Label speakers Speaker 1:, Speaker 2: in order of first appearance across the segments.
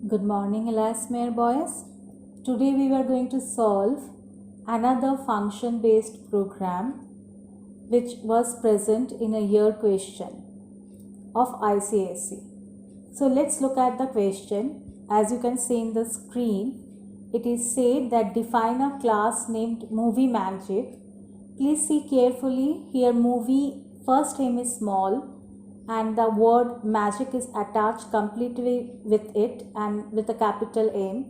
Speaker 1: Good morning, Elasmere boys. Today we are going to solve another function based program which was present in a year question of ICSE. So let's look at the question. As you can see in the screen, it is said that define a class named Movie Magic. Please see carefully. Here movie first name is small and the word magic is attached completely with it and with a capital M.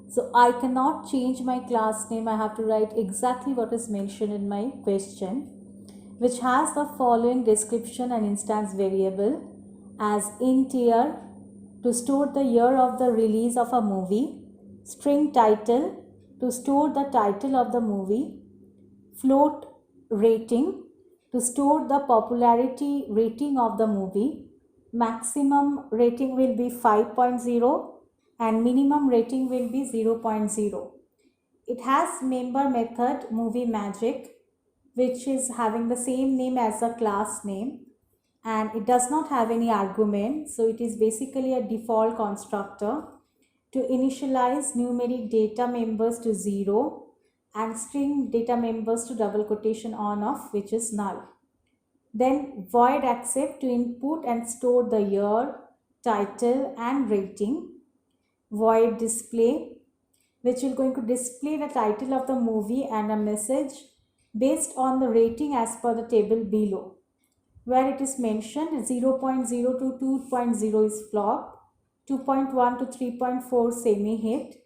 Speaker 1: So I cannot change my class name. I have to write exactly what is mentioned in my question, which has the following description and instance variable as int year to store the year of the release of a movie, string title to store the title of the movie, float rating to store the popularity rating of the movie. Maximum rating will be 5.0 and minimum rating will be 0.0. It has member method movie magic, which is having the same name as the class name, and it does not have any argument. So it is basically a default constructor to initialize numeric data members to 0 and string data members to double quotation on off, which is null. Then void accept to input and store the year, title and rating. Void display, which is going to display the title of the movie and a message based on the rating as per the table below, where it is mentioned 0.0 to 2.0 is flop, 2.1 to 3.4 semi-hit,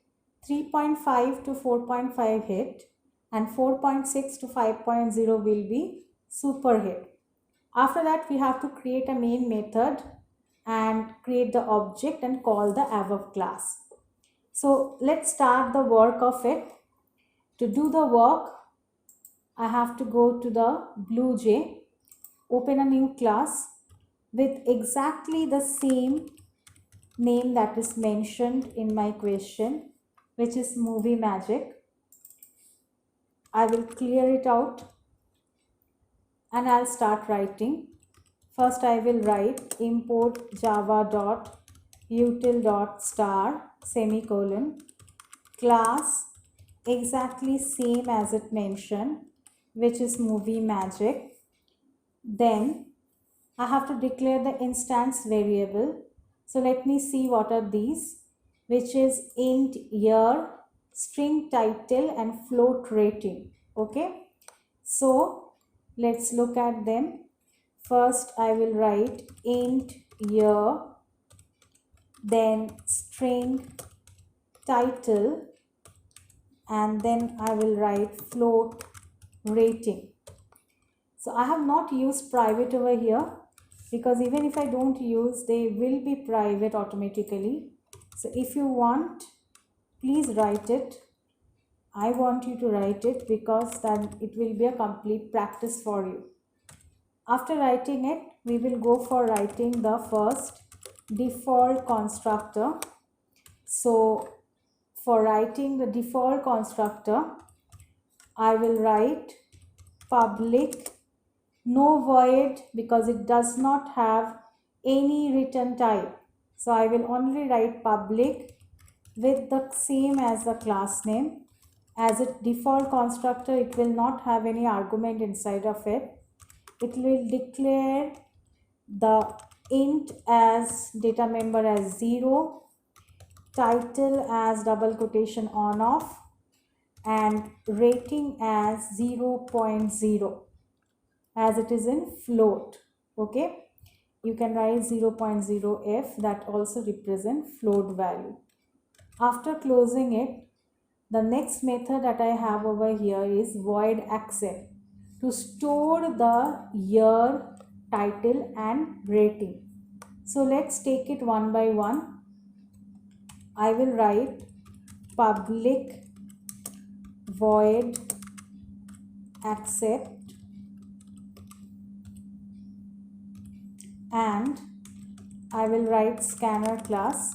Speaker 1: 3.5 to 4.5 hit, and 4.6 to 5.0 will be super hit. After that, we have to create a main method and create the object and call the above class. So let's start the work of it. To do the work, I have to go to the BlueJ, open a new class with exactly the same name that is mentioned in my question, which is Movie Magic. I will clear it out and I'll start writing. First I will write import java.util.star semicolon class exactly same as it mentioned, which is Movie Magic. Then I have to declare the instance variable. So let me see what are these, which is int year, string title and float rating. Okay, so let's look at them. First I will write int year, then string title, and then I will write float rating. So I have not used private over here because even if I don't use, they will be private automatically. So if you want, please write it. I want you to write it because then it will be a complete practice for you. After writing it, we will go for writing the first default constructor. So for writing the default constructor, I will write public, no void because it does not have any return type. So I will only write public with the same as the class name. As a default constructor, it will not have any argument inside of it. It will declare the int as data member as 0, title as double quotation on off, and rating as 0.0 as it is in float. Okay, you can write 0.0f, that also represent float value. After closing it, the next method that I have over here is void accept to store the year, title and rating. So let's take it one by one. I will write public void accept and I will write scanner class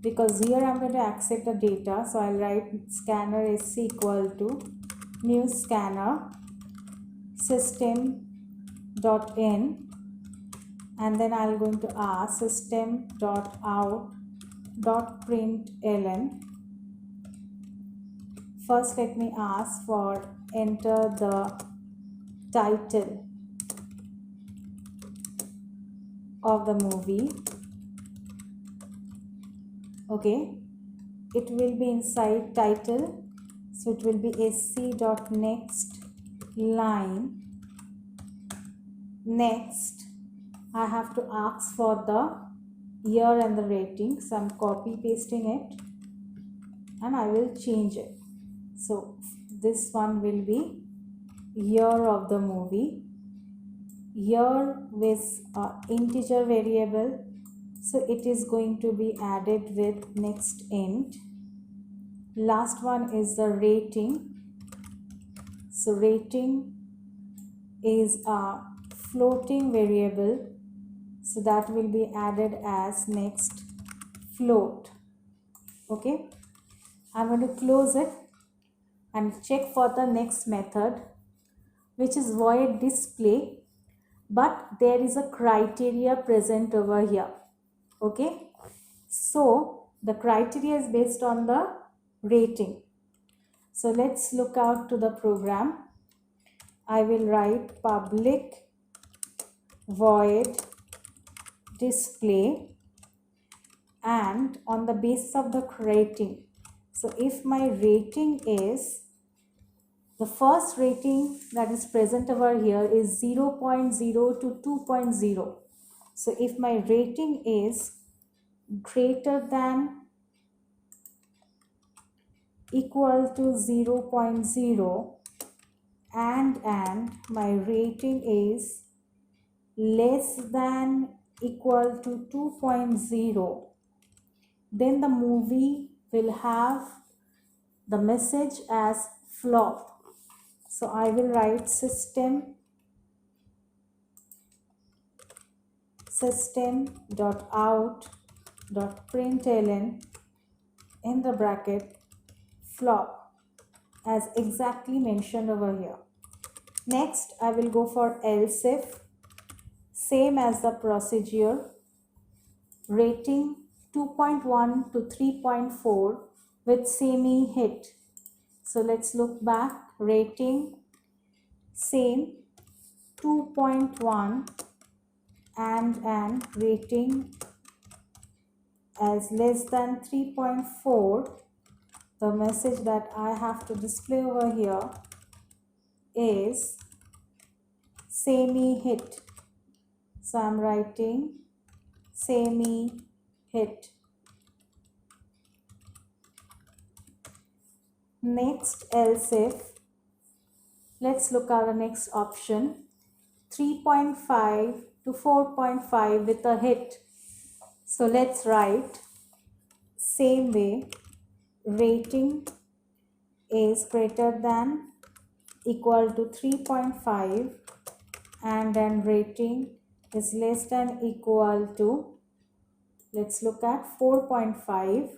Speaker 1: because here I'm going to accept the data. So I'll write scanner is equal to new scanner system.in, and then I'm going to ask system.out dot println. First let me ask for enter the title of the movie. Okay, it will be inside title, so it will be sc.next line. Next I have to ask for the year and the rating, so I'm copy pasting it and I will change it. So this one will be year of the movie, year with integer variable, so it is going to be added with next int. Last one is the rating, so rating is a floating variable, so that will be added as next float. Okay, I'm going to close it and check for the next method, which is void display, but there is a criteria present over here. Okay, so the criteria is based on the rating. So let's look out to the program. I will write public void display, and on the basis of the rating. So if my rating is, the first rating that is present over here is 0.0 to 2.0. So if my rating is greater than equal to 0.0 and my rating is less than equal to 2.0, then the movie will have the message as flop. So I will write system.out.println in the bracket flop, as exactly mentioned over here. Next I will go for else if, same as the procedure, rating 2.1 to 3.4 with semi hit. So let's look back, rating same 2.1 and rating as less than 3.4. The message that I have to display over here is semi hit. So I'm writing semi hit. Next else if, let's look at the next option, 3.5 to 4.5 with a hit. So let's write same way, rating is greater than equal to 3.5 and then rating is less than equal to, let's look at 4.5.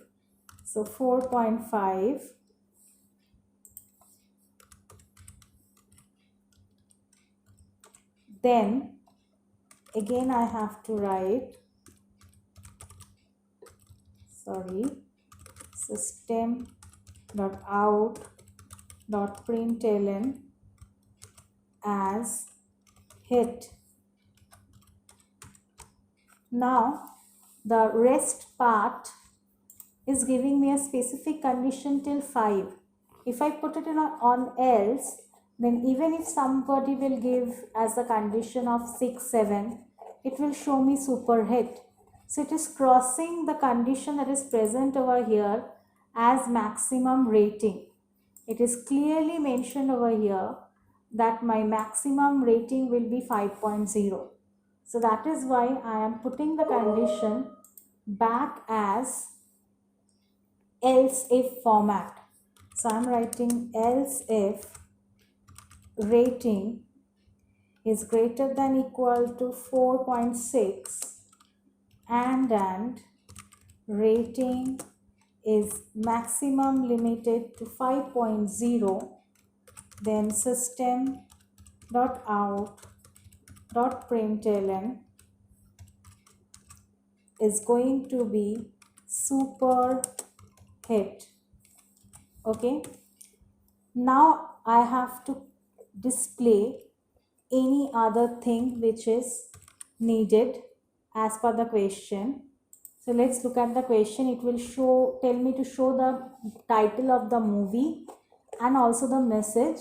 Speaker 1: So 4.5, then again I have to write, system.out.println as hit. Now the rest part is giving me a specific condition till 5. If I put it on else, then even if somebody will give as a condition of 6, 7, it will show me super hit. So it is crossing the condition that is present over here as maximum rating. It is clearly mentioned over here that my maximum rating will be 5.0. So that is why I am putting the condition back as else if format. So I am writing else if rating is greater than equal to 4.6 and rating is maximum limited to 5.0, then system.out.println is going to be super hit. Okay, now I have to display any other thing which is needed as per the question. So let's look at the question. It will tell me to show the title of the movie and also the message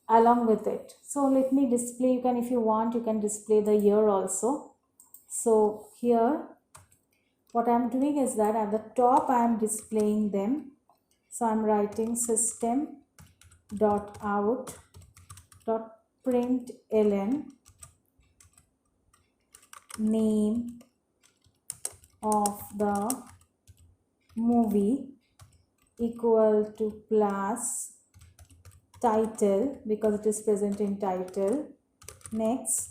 Speaker 1: along with it. So let me display. You can, if you want, you can display the year also. So here what I am doing is that at the top I am displaying them. So I am writing system dot out dot println name of the movie equal to plus title, because it is present in title. Next,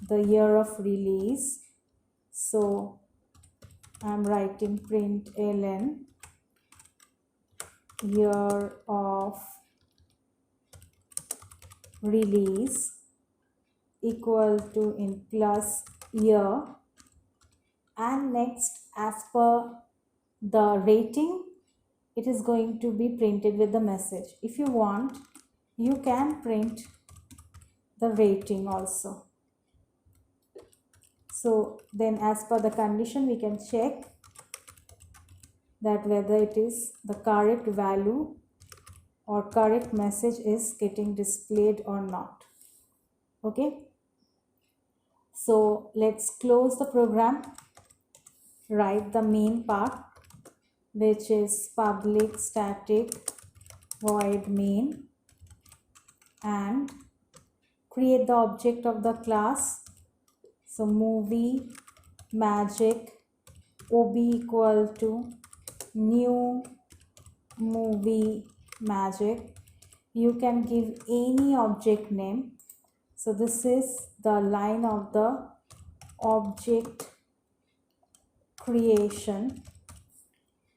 Speaker 1: the year of release. So I am writing println year of release equal to in plus year, and next, as per the rating, it is going to be printed with the message. If you want, you can print the rating also. So then as per the condition, we can check that whether it is the correct value or correct message is getting displayed or not. Okay, so let's close the program, write the main part, which is public static void main, and create the object of the class. So movie magic ob equal to new movie magic. You can give any object name. So this is the line of the object creation.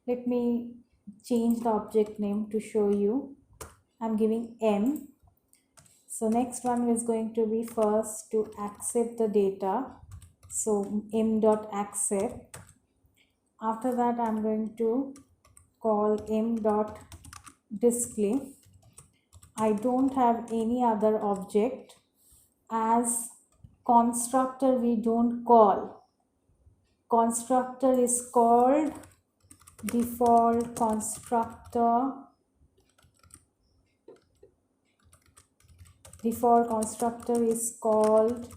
Speaker 1: Let me change the object name to show you. I'm giving M. So next one is going to be first to accept the data. So m dot accept. After that, I'm going to call m dot display. I don't have any other object, as constructor we don't call. Constructor is called default constructor. Default constructor is called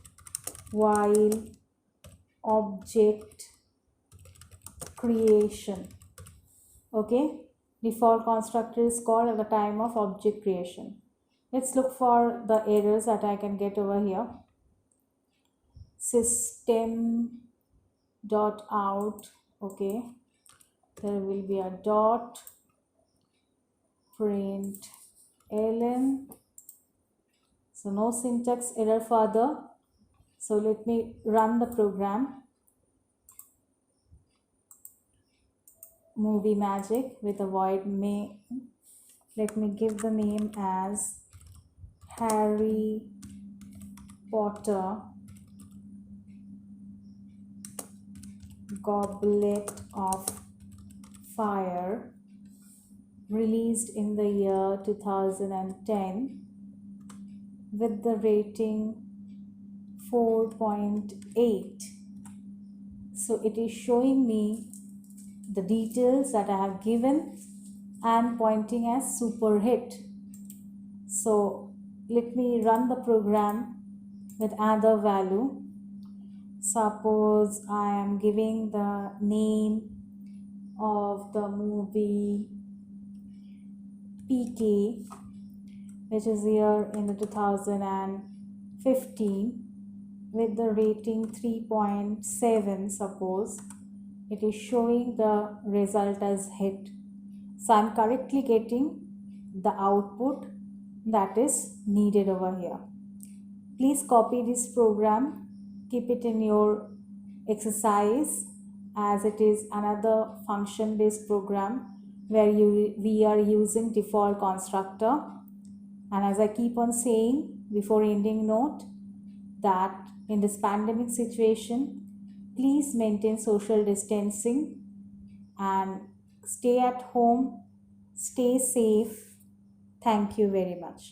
Speaker 1: while object creation. Okay, default constructor is called at the time of object creation. Let's look for the errors that I can get over here. System dot out. Okay, there will be a dot println. So no syntax error further. So let me run the program. Movie magic with a void main. Let me give the name as Harry Potter Goblet of Fire, released in the year 2010 with the rating 4.8. So it is showing me the details that I have given and pointing as super hit. So let me run the program with another value. Suppose I am giving the name of the movie PK, which is here in the 2015 with the rating 3.7. Suppose it is showing the result as hit. So I'm correctly getting the output that is needed over here. Please copy this program, keep it in your exercise, as it is another function based program where we are using default constructor. And as I keep on saying before ending note, that in this pandemic situation, please maintain social distancing and stay at home, stay safe. Thank you very much.